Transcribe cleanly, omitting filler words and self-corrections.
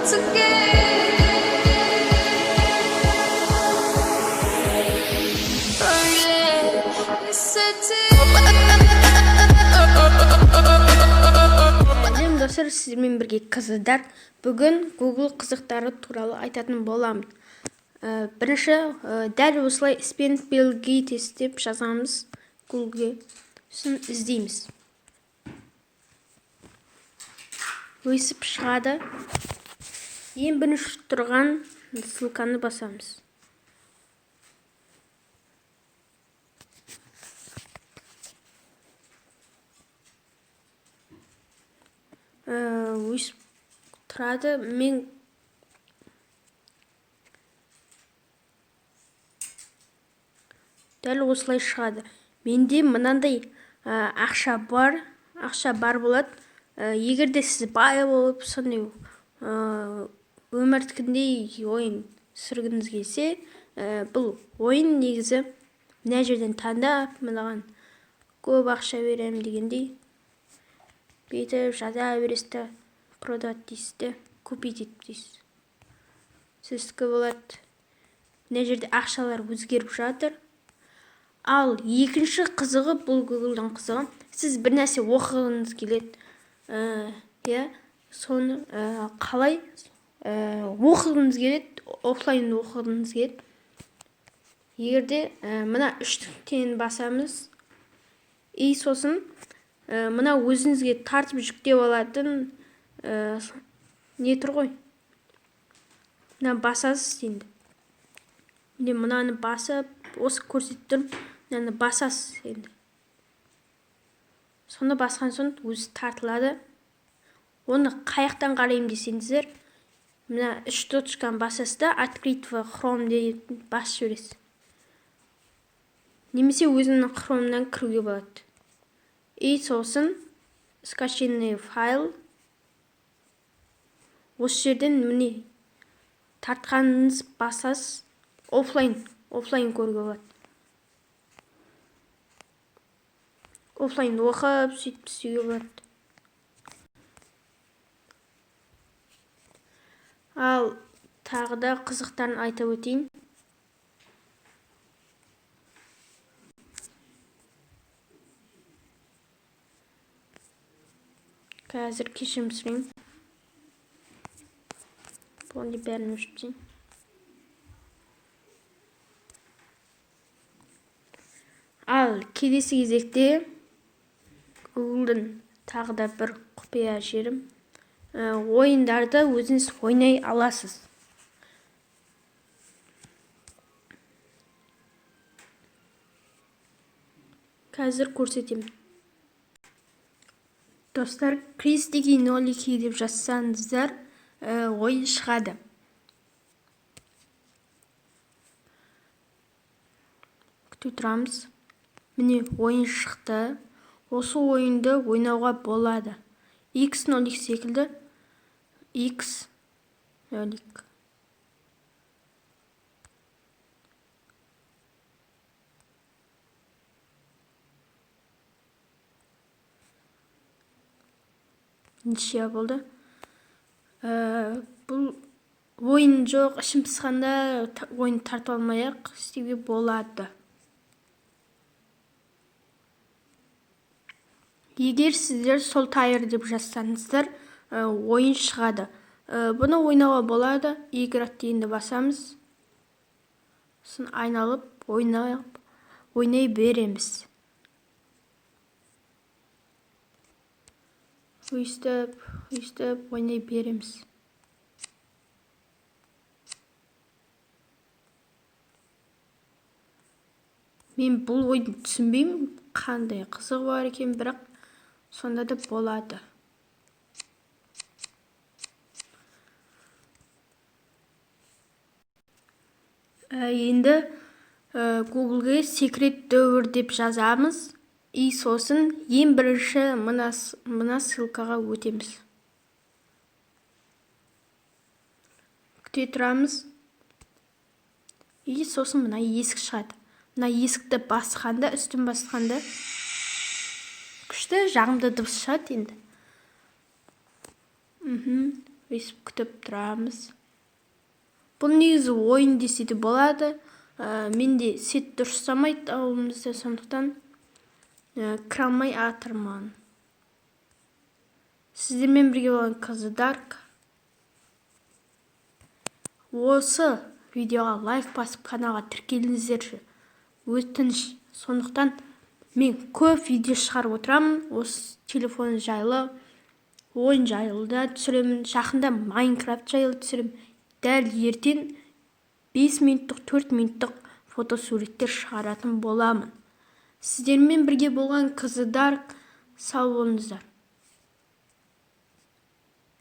once again. Oh yeah, it's Сәлем достар, сіздермен бірге қыздар. Бүгін Google қызықтары туралы айтатын боламын. Бірінші, дәл осылай іспен Bill Gates деп жазамыз Google-ге. Сосын іздейміз. Өсіп шығады. Ең бірінші тұрған ссылканы басамыз. Өсіп тұрады. Мен дәл осылай шығады. Менде мынандай ақша бар болады. Егер де сіз бай болып, сондай өмірдікіндей ойын сүргіңіз келсе, бұл ойын негізі мына жерден таңдап, мынаған көп ақша беремін дегендей бүйтіп жаза бересіз, продать дейсіз, купить дейсіз. Сіздікі болады. Мына жерде ақшалар өзгеріп жатыр. Ал екінші қызығы, бұл Google-дан қызығы, сіз бір нәрсе оқығыңыз келеді. Соны қалай оқығыңыз келеді, офлайн оқығыңыз келеді. Егерде мына үштіктен басамыз, сосын мына өзіңізге тартып жүктеп алатын не тұр ғой. Мына басасыз енді. Мынаны басып, осы көрсетіп тұрып, мынаны басасыз енді. Соны басқан соң өзі тартылады. Оны қаяқтан қараймын десеңіздер, мына 3 точканы басасыз да, открыть в Chrome деп басып жібересіз. Немесе өзінің Chrome'нан кіруге болады. Сосын скачанный файл. Осы жерден міне тартқаныңыз басасыз. Офлайн көруге болады. Офлайн оқып, сөйтіп істеуге болады. Ал тағы да қызықтарын айтып өтейін. Қазір кешірім сұрайын. Бұны бәрін өшірейін. Ал келесі кезекте Google-дан тағы да бір құпия жерім. Ойындарды өзіңіз ойнай аласыз. Қазір көрсетемін. Достар, крестики нолики деп жазсаңыздар, ойын шығады. Күте тұрамыз. Міне ойын шықты. Осы ойынды ойнауға болады. X0 секілді. X0. Неше болды? Бұл ойын жоқ, ішім пысқанда ойын тартып алмай-ақ істеуге болады. Егер сіздер сол тайыр деп жазсаңыздар, ойын шығады. Бұны ойнауға болады. Играть дегенді басамыз. Сосын айналып, ойнай береміз. Өйстіп, ойнай береміз. Мен бұл ойды түсінбеймін, қандай қызығы бар екен, бірақ сонда да болады. Енді Google-ге секрет дәуір деп жазамыз. Сосын ең бірінші мына ссылкаға өтеміз. Күте тұрамыз. Сосын мына есік шығады. Мына есікті басқанда, үстін басқанда күшті жағымды дыбыс шығады енді. өйстіп күтіп тұрамыз. Бұл негізі ойын десе де болады. Менде сет дұрыстамайды ауылымызда, сондықтан кіре алмай атырман. Сіздермен бірге болған Каздарк. Осы видеоға лайк басып каналға тіркеліңіздерші. Өтініш. Сондықтан мен көп видео шығарып отырамын. Осы телефон жайлы, ойын жайлы да түсіремін. Жақында Майнкрафт жайлы түсіремін. Дәл ертең 5 минуттық, 4 минуттық фотосуреттер шығаратын боламын. Сіздермен бірге болған Каздарк. Сау болыңыздар.